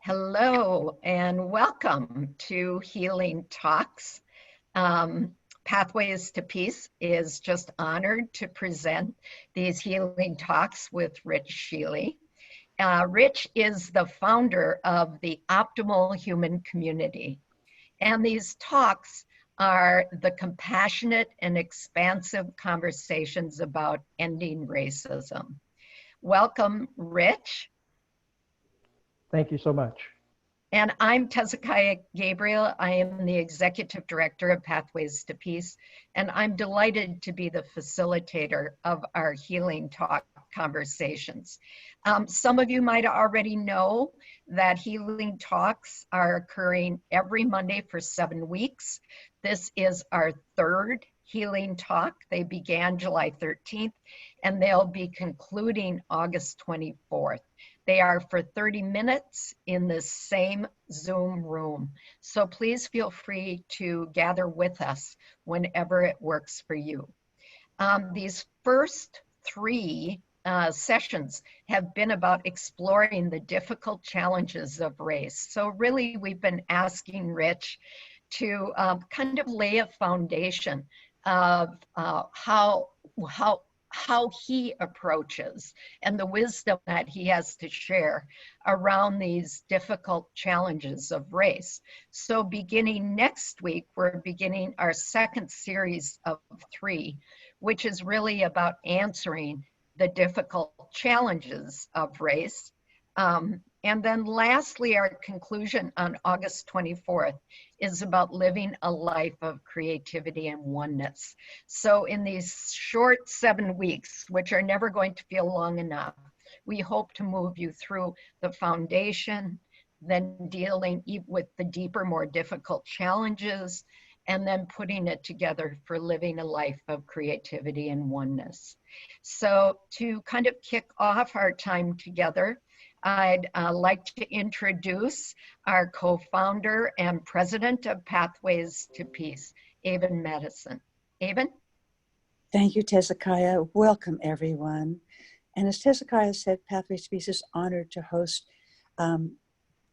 Hello and welcome to Healing Talks. Pathways to Peace is just honored to present these Healing Talks with Rich Shealey. Rich is the founder of the Optimal Human Community, and these talks are the compassionate and expansive conversations about ending racism. Welcome, Rich. Thank you so much. And I'm Tezekiah Gabriel. I am the Executive Director of Pathways to Peace, and I'm delighted to be the facilitator of our Healing Talk conversations. Some of you might already know that Healing Talks are occurring every Monday for 7 weeks. This is our third Healing Talk. They began July 13th, and they'll be concluding August 24th. They are for 30 minutes in the same Zoom room. So please feel free to gather with us whenever it works for you. These first 3 sessions have been about exploring the difficult challenges of race. So really we've been asking Rich to kind of lay a foundation of how he approaches and the wisdom that he has to share around these difficult challenges of race. So beginning next week, we're beginning our second series of 3, which is really about answering the difficult challenges of race. And then lastly, our conclusion on August 24th is about living a life of creativity and oneness. So in these short 7 weeks, which are never going to feel long enough, we hope to move you through the foundation, then dealing with the deeper, more difficult challenges, and then putting it together for living a life of creativity and oneness. So to kind of kick off our time together, I'd like to introduce our co-founder and president of Pathways to Peace, Aven Madison. Aven? Thank you, Tezekiah. Welcome, everyone. And as Tezekiah said, Pathways to Peace is honored to host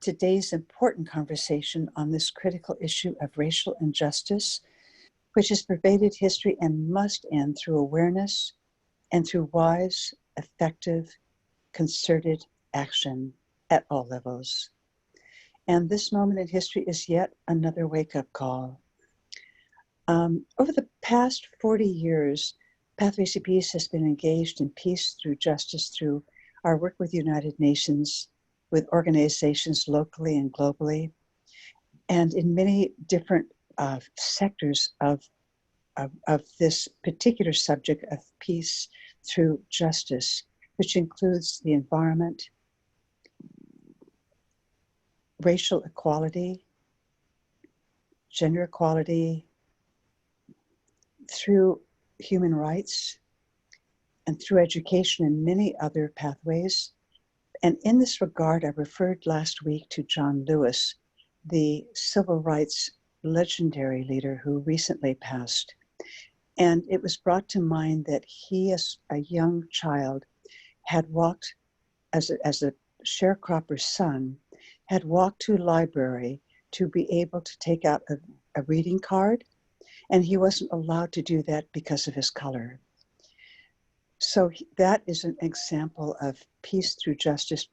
today's important conversation on this critical issue of racial injustice, which has pervaded history and must end through awareness and through wise, effective, concerted action at all levels. And this moment in history is yet another wake-up call. Over the past 40 years, Pathways to Peace has been engaged in peace through justice through our work with the United Nations, with organizations locally and globally, and in many different sectors of this particular subject of peace through justice, which includes the environment, racial equality, gender equality, through human rights, and through education and many other pathways. And in this regard, I referred last week to John Lewis, the civil rights legendary leader who recently passed. And it was brought to mind that he, as a young child, had walked, as a sharecropper's son, had walked to a library to be able to take out a reading card, and he wasn't allowed to do that because of his color. So that is an example of peace through justice,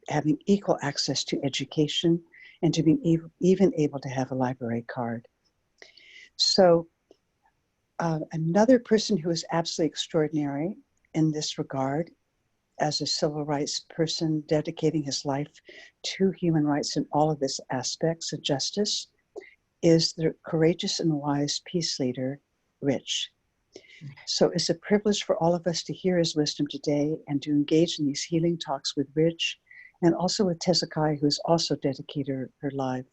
having equal access to education and to be even able to have a library card. So another person who is absolutely extraordinary in this regard, as a civil rights person dedicating his life to human rights in all of its aspects of justice, is the courageous and wise peace leader, Rich. So it's a privilege for all of us to hear his wisdom today and to engage in these healing talks with Rich, and also with Tezekiah, who has also dedicated her life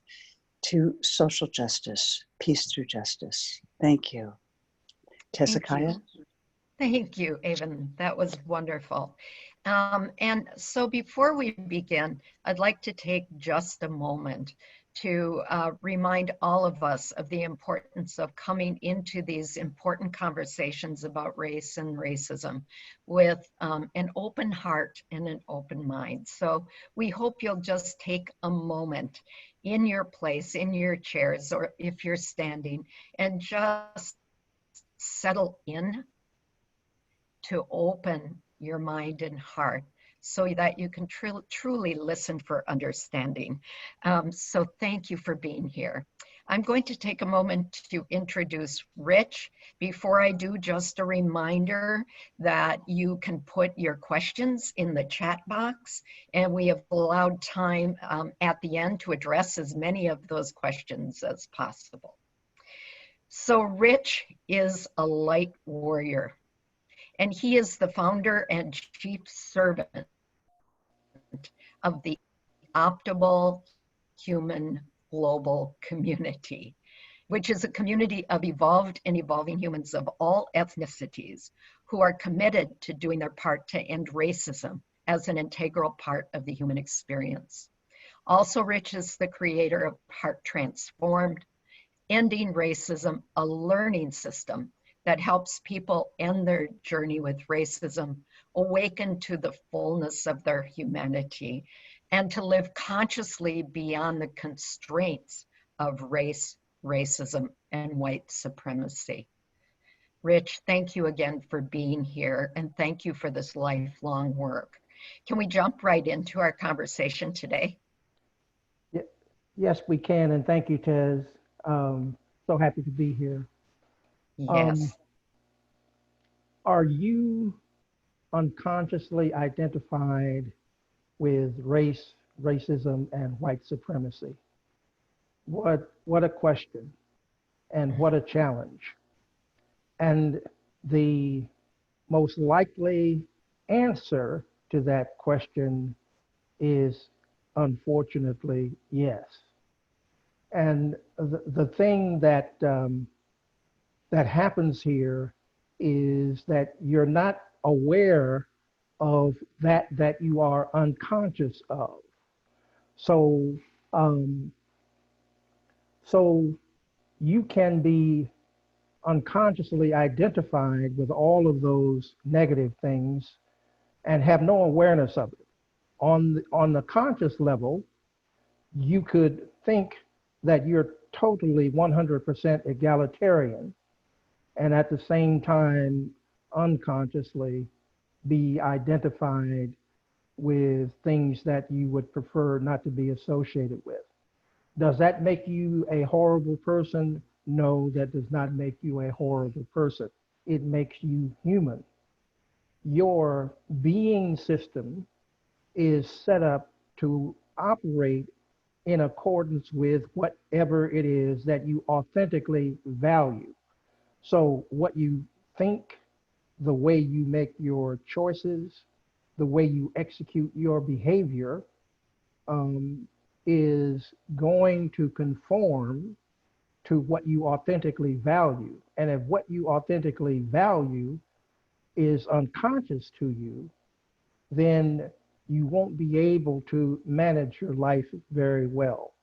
to social justice, peace through justice. Thank you. Tezekiah? Thank you, Aven. That was wonderful. And so before we begin, I'd like to take just a moment to remind all of us of the importance of coming into these important conversations about race and racism with an open heart and an open mind. So we hope you'll just take a moment in your place, in your chairs, or if you're standing, and just settle in to open your mind and heart so that you can truly listen for understanding. So thank you for being here. I'm going to take a moment to introduce Rich. Before I do, just a reminder that you can put your questions in the chat box, and we have allowed time at the end to address as many of those questions as possible. So Rich is a light warrior, and he is the founder and chief servant of the Optimal Human Global Community, which is a community of evolved and evolving humans of all ethnicities who are committed to doing their part to end racism as an integral part of the human experience. Also, Rich is the creator of Heart Transformed, Ending Racism, a learning system that helps people end their journey with racism, awaken to the fullness of their humanity, and to live consciously beyond the constraints of race, racism, and white supremacy. Rich, thank you again for being here, and thank you for this lifelong work. Can we jump right into our conversation today? Yes, we can, and thank you, Tez. So happy to be here. Yes. Are you unconsciously identified with race, racism, and white supremacy? What a question, and what a challenge. And the most likely answer to that question is, unfortunately, yes. And the thing that that happens here is that you're not aware of that you are unconscious of. So so you can be unconsciously identified with all of those negative things and have no awareness of it. On the conscious level, you could think that you're totally 100% egalitarian, and at the same time unconsciously be identified with things that you would prefer not to be associated with. Does that make you a horrible person? No, that does not make you a horrible person. It makes you human. Your being system is set up to operate in accordance with whatever it is that you authentically value. So what you think, the way you make your choices, the way you execute your behavior is going to conform to what you authentically value. And if what you authentically value is unconscious to you, then you won't be able to manage your life very well.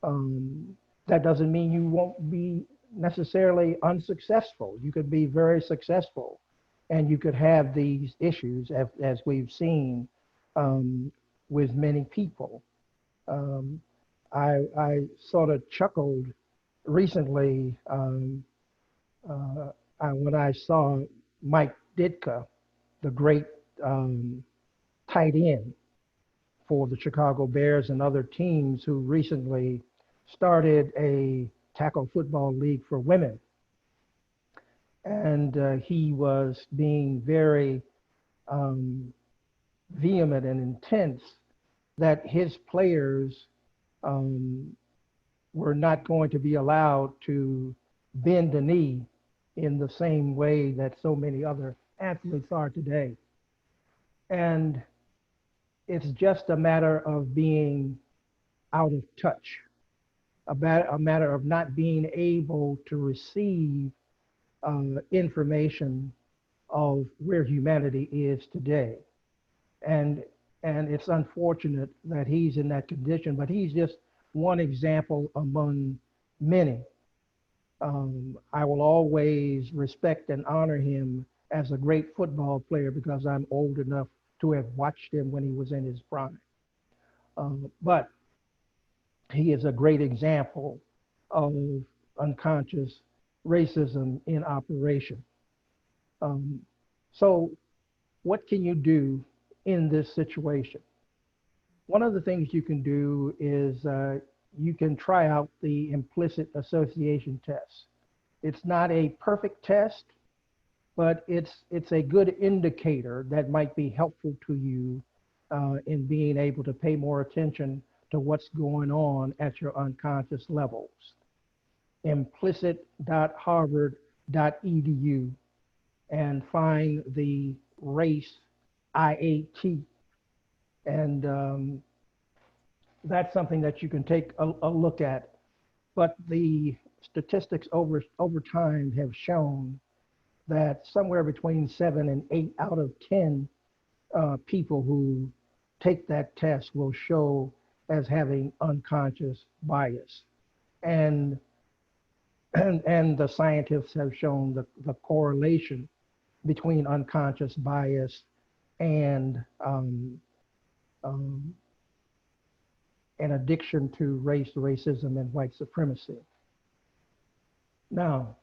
That doesn't mean you won't be necessarily unsuccessful. You could be very successful, and you could have these issues as we've seen with many people. I sort of chuckled recently when I saw Mike Ditka, the great tight end for the Chicago Bears and other teams, who recently started a tackle football league for women. And he was being very vehement and intense that his players were not going to be allowed to bend the knee in the same way that so many other athletes are today. And it's just a matter of being out of touch, a matter of not being able to receive information of where humanity is today. And it's unfortunate that he's in that condition, but he's just one example among many. I will always respect and honor him as a great football player because I'm old enough to have watched him when he was in his prime. But he is a great example of unconscious racism in operation. Um, so, what can you do in this situation? One of the things you can do is you can try out the implicit association test. It's not a perfect test, but it's a good indicator that might be helpful to you in being able to pay more attention to what's going on at your unconscious levels. Implicit.harvard.edu and find the race IAT. And that's something that you can take a look at. But the statistics over time have shown that somewhere between 7 and 8 out of 10 people who take that test will show as having unconscious bias. And the scientists have shown the correlation between unconscious bias and um, an addiction to race, racism, and white supremacy. Now,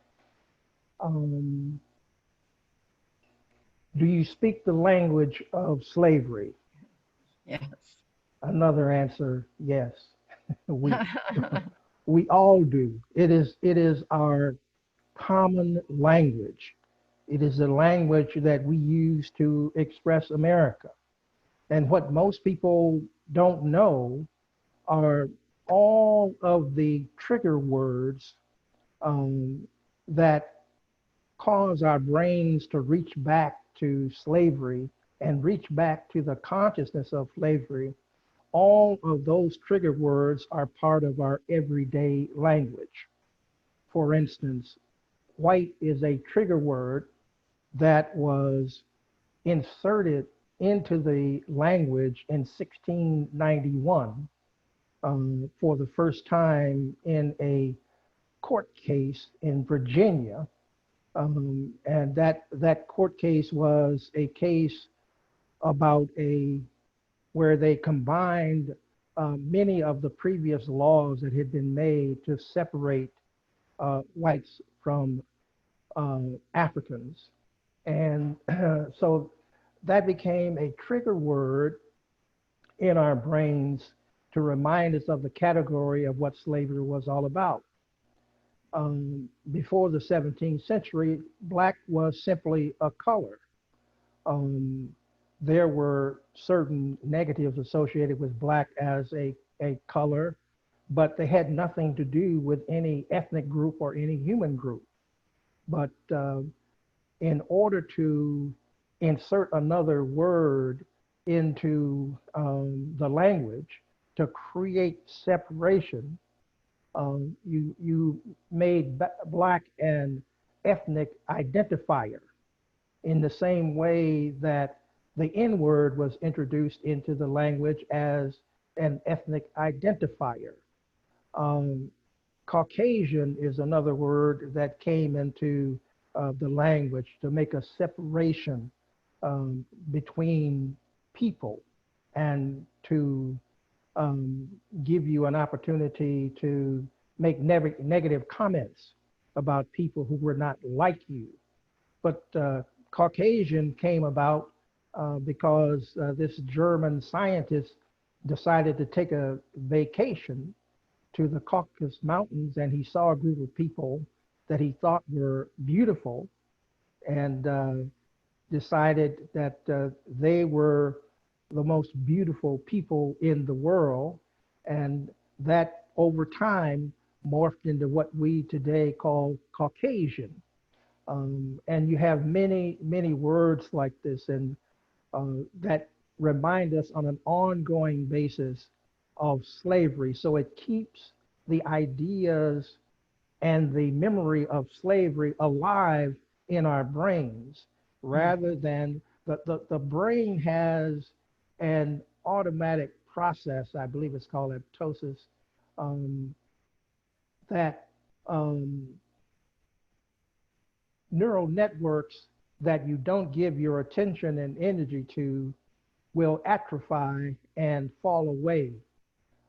do you speak the language of slavery? Yes. Another answer, yes. we we all do. It is our common language. It is the language that we use to express America. And what most people don't know are all of the trigger words that cause our brains to reach back to slavery and reach back to the consciousness of slavery. All of those trigger words are part of our everyday language. For instance, white is a trigger word that was inserted into the language in 1691 for the first time in a court case in Virginia. And that court case was a case about where they combined many of the previous laws that had been made to separate whites from Africans. And so that became a trigger word in our brains to remind us of the category of what slavery was all about. Before the 17th century, black was simply a color. There were certain negatives associated with black as a color, but they had nothing to do with any ethnic group or any human group. But in order to insert another word into the language to create separation, you made black an ethnic identifier in the same way that the N word was introduced into the language as an ethnic identifier. Caucasian is another word that came into the language to make a separation between people and to give you an opportunity to make negative comments about people who were not like you. But Caucasian came about because this German scientist decided to take a vacation to the Caucasus Mountains, and he saw a group of people that he thought were beautiful, and decided that they were the most beautiful people in the world, and that over time morphed into what we today call Caucasian. And you have many, many words like this, and that remind us on an ongoing basis of slavery. So it keeps the ideas and the memory of slavery alive in our brains, rather than the brain has an automatic process, I believe it's called apoptosis, um, that neural networks that you don't give your attention and energy to will atrophy and fall away.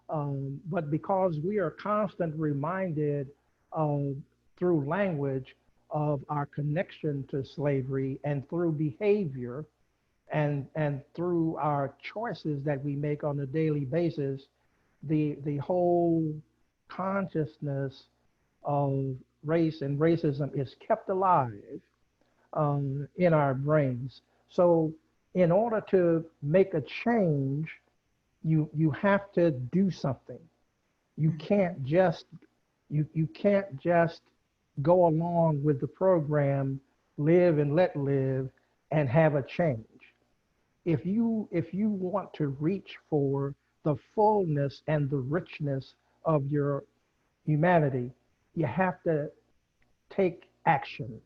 But because we are constantly reminded of, through language, of our connection to slavery, and through behavior, and through our choices that we make on a daily basis, the whole consciousness of race and racism is kept alive in our brains. So in order to make a change, you have to do something. You can't just you can't just go along with the program, live and let live, and have a change. If you want to reach for the fullness and the richness of your humanity, you have to take action.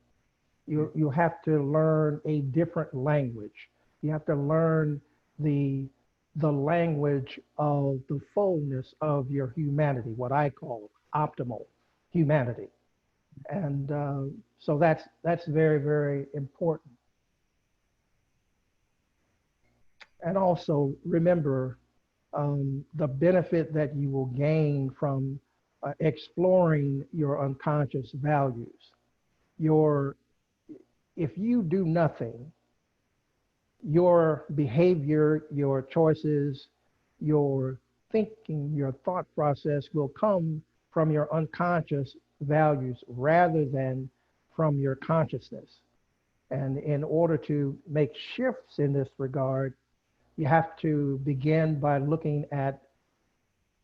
You have to learn a different language. You have to learn the the language of the fullness of your humanity, what I call optimal humanity. And so that's very, very important. And also remember the benefit that you will gain from exploring your unconscious values. Your If you do nothing, your behavior, your choices, your thinking, your thought process will come from your unconscious values rather than from your consciousness. And in order to make shifts in this regard, you have to begin by looking at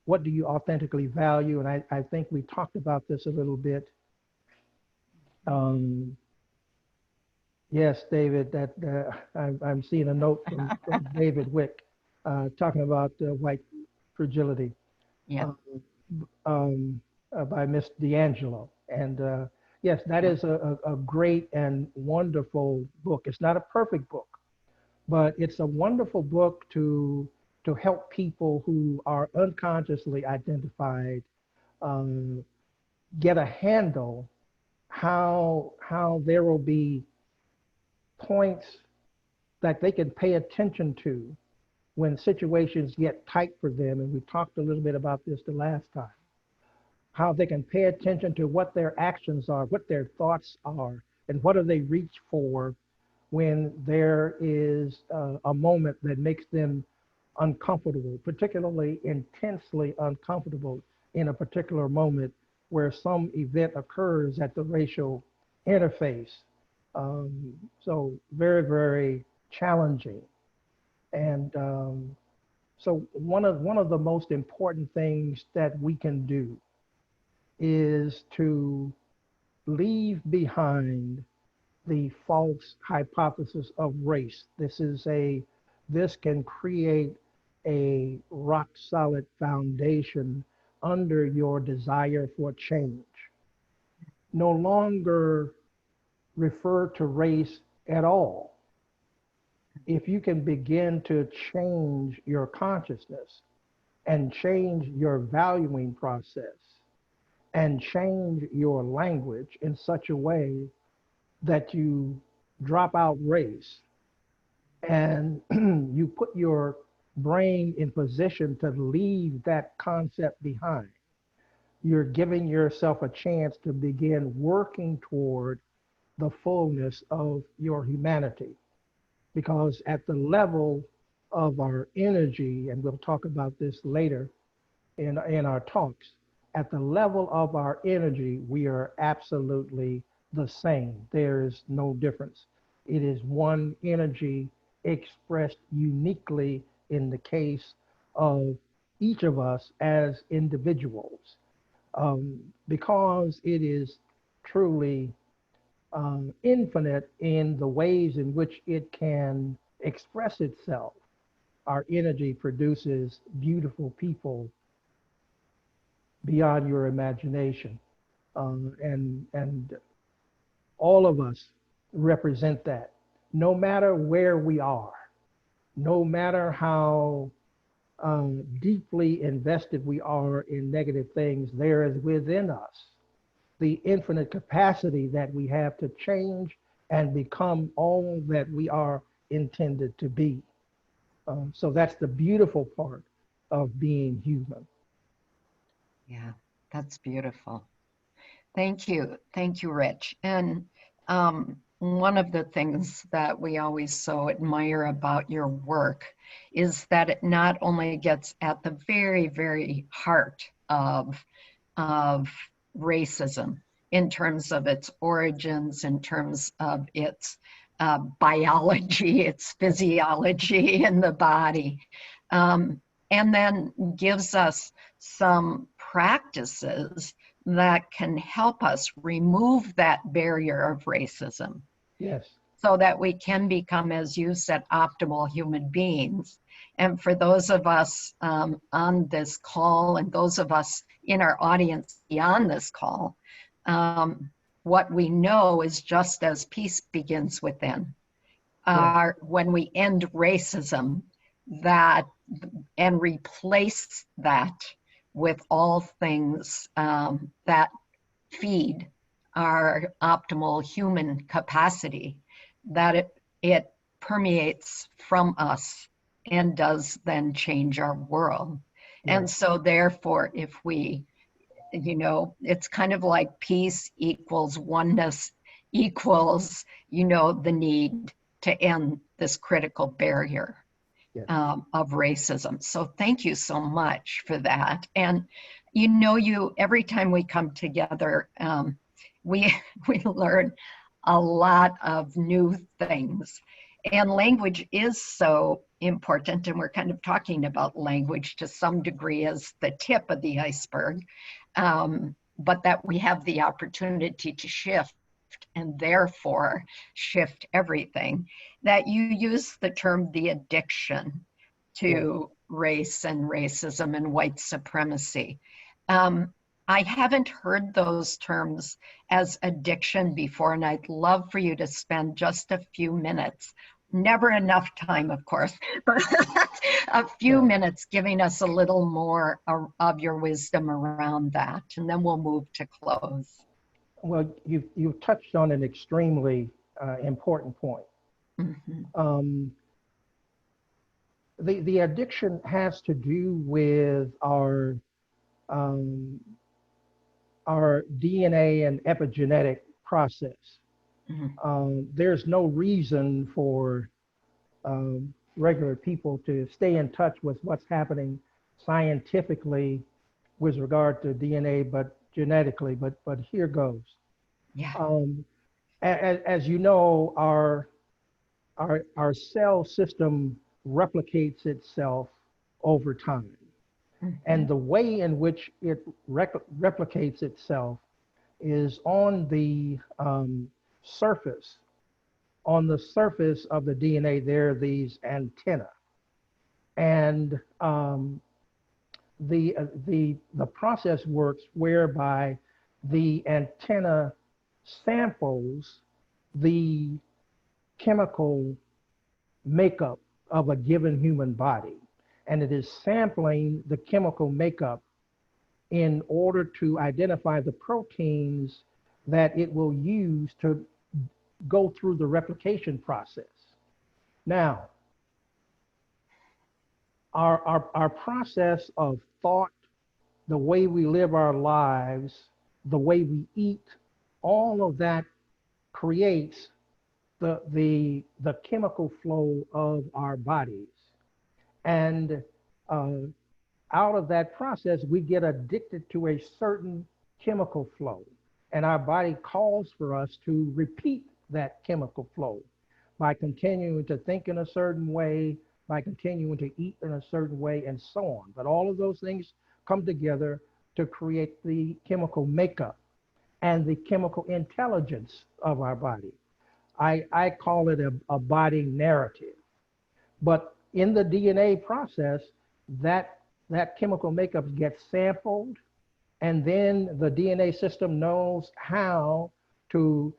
what do you authentically value. And I think we talked about this a little bit. Um, Yes, David, that I'm seeing a note from David Wick talking about white fragility Yeah. uh, by Miss D'Angelo. And yes, that is a great and wonderful book. It's not a perfect book, but it's a wonderful book to help people who are unconsciously identified um, get a handle how there will be points that they can pay attention to when situations get tight for them. And we talked a little bit about this the last time, how they can pay attention to what their actions are, what their thoughts are, and what do they reach for when there is a moment that makes them uncomfortable, particularly intensely uncomfortable in a particular moment where some event occurs at the racial interface. So very, very challenging. And so one of the most important things that we can do is to leave behind the false hypothesis of race. This can create a rock solid foundation under your desire for change. No longer refer to race at all. If you can begin to change your consciousness and change your valuing process and change your language in such a way that you drop out race and you put your brain in position to leave that concept behind, you're giving yourself a chance to begin working toward the fullness of your humanity. Because at the level of our energy, and we'll talk about this later in our talks, at the level of our energy, we are absolutely the same. There is no difference. It is one energy expressed uniquely in the case of each of us as individuals, because it is truly infinite in the ways in which it can express itself. Our energy produces beautiful people beyond your imagination. And all of us represent that. No matter where we are, no matter how deeply invested we are in negative things, there is within us the infinite capacity that we have to change and become all that we are intended to be. So that's the beautiful part of being human. Yeah, that's beautiful. Thank you. Thank you, Rich. And one of the things that we always so admire about your work is that it not only gets at the very, very heart of racism in terms of its origins, in terms of its biology, its physiology in the body, and then gives us some practices that can help us remove that barrier of racism Yes. so that we can become, as you said, optimal human beings. And for those of us on this call and those of us in our audience beyond this call, what we know is just as peace begins within. When we end racism, that and replace that with all things that feed our optimal human capacity, that it permeates from us and does then change our world. Yeah. And so therefore, if we, it's kind of like peace equals oneness equals, the need to end this critical barrier Yes. of racism. So thank you so much for that. And every time we come together, we we learn a lot of new things. And language is so important, and we're kind of talking about language to some degree as the tip of the iceberg, but that we have the opportunity to shift and therefore shift everything. That you use the term the addiction to race and racism and white supremacy. I haven't heard those terms as addiction before, and I'd love for you to spend just a few minutes, never enough time, of course, but a few minutes giving us a little more of your wisdom around that, and then we'll move to close. Well, you've touched on an extremely important point. Mm-hmm. The addiction has to do with our DNA and epigenetic process. There's no reason for regular people to stay in touch with what's happening scientifically with regard to DNA, but genetically. But here goes. Yeah. As you know, our cell system replicates itself over time. Mm-hmm. And the way in which it replicates itself is on the surface. On the surface of the DNA, there are these antennae. And the process works whereby the antenna samples the chemical makeup of a given human body. And it is sampling the chemical makeup in order to identify the proteins that it will use to go through the replication process. Now, our process of thought, the way we live our lives, the way we eat, all of that creates the chemical flow of our bodies. And out of that process, we get addicted to a certain chemical flow. And our body calls for us to repeat that chemical flow by continuing to think in a certain way, by continuing to eat in a certain way, and so on. But all of those things come together to create the chemical makeup and the chemical intelligence of our body. I call it a body narrative. But in the DNA process, that chemical makeup gets sampled, and then the DNA system knows how to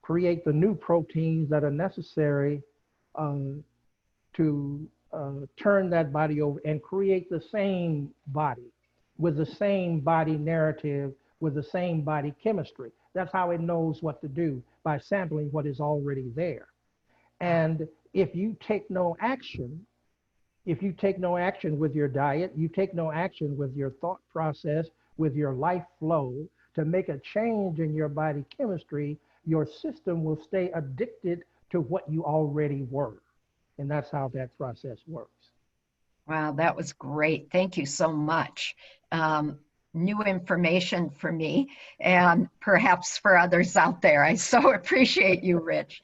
create the new proteins that are necessary to turn that body over and create the same body with the same body narrative, with the same body chemistry. That's how it knows what to do, by sampling what is already there. And if you take no action, if you take no action with your diet, you take no action with your thought process, with your life flow to make a change in your body chemistry, your system will stay addicted to what you already were. And that's how that process works. Wow, that was great. Thank you so much. New information for me and perhaps for others out there. I so appreciate you, Rich.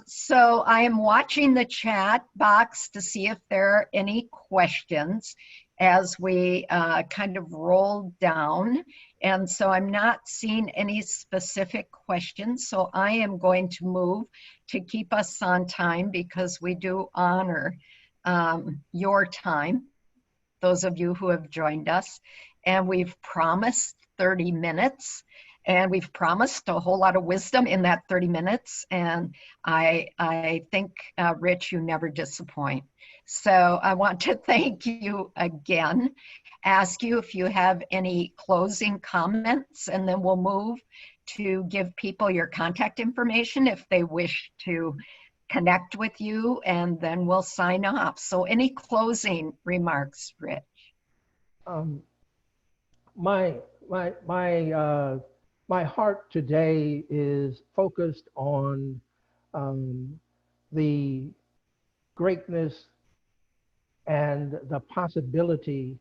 So I am watching the chat box to see if there are any questions as we kind of roll down. And so I'm not seeing any specific questions. So I am going to move to keep us on time because we do honor your time, those of you who have joined us. And we've promised 30 minutes, and we've promised a whole lot of wisdom in that 30 minutes. And I think, Rich, you never disappoint. So I want to thank you again, ask you if you have any closing comments, and then we'll move to give people your contact information if they wish to connect with you, and then we'll sign off. So any closing remarks, Rich? Um, my my heart today is focused on the greatness and the possibility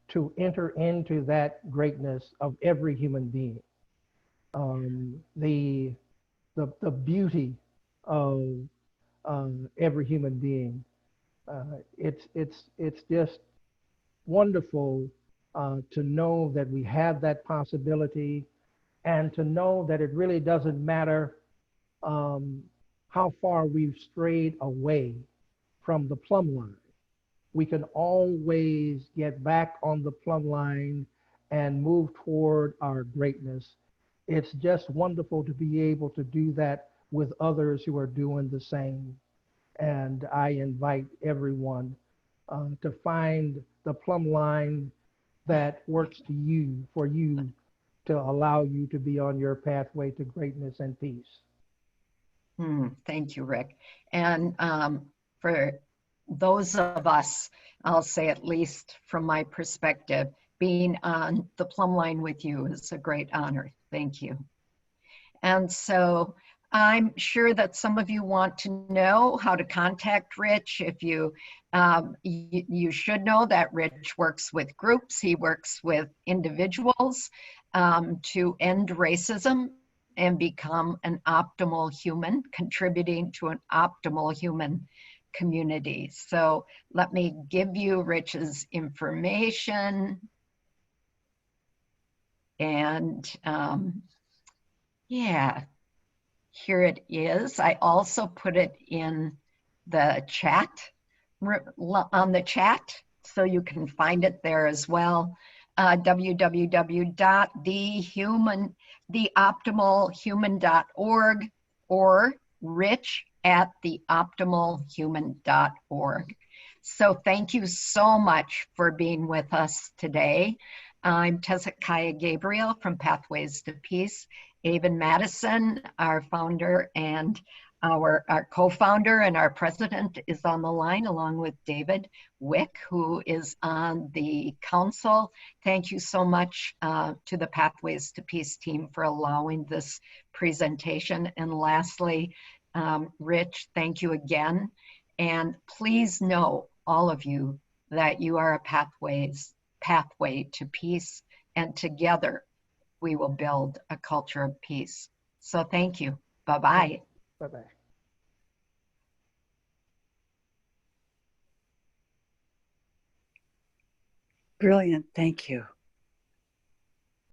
to enter into that greatness of every human being. The beauty of every human being. It's just wonderful to know that we have that possibility, and to know that it really doesn't matter how far we've strayed away from the plumb line. We can always get back on the plumb line and move toward our greatness. It's just wonderful to be able to do that with others who are doing the same. And I invite everyone to find the plumb line that works to you, for you to allow you to be on your pathway to greatness and peace. Thank you, Rick. And for those of us, I'll say at least from my perspective, being on the plumb line with you is a great honor. Thank you. And so I'm sure that some of you want to know how to contact Rich. If you should know that Rich works with groups, he works with individuals to end racism and become an optimal human, contributing to an optimal human community. So let me give you Rich's information. And yeah, here it is. I also put it in the chat, on the chat, so you can find it there as well. www.theoptimalhuman.org or rich@theoptimalhuman.org. So thank you so much for being with us today. I'm Hezekiah Gabriel from Pathways to Peace. Avon Madison, our founder and our co-founder and our president, is on the line, along with David Wick, who is on the council. Thank you so much to the Pathways to Peace team for allowing this presentation. And lastly, Rich, thank you again. And please know, all of you, that you are a pathway to peace, and together we will build a culture of peace. So thank you. Bye-bye. Bye-bye. Brilliant. Thank you.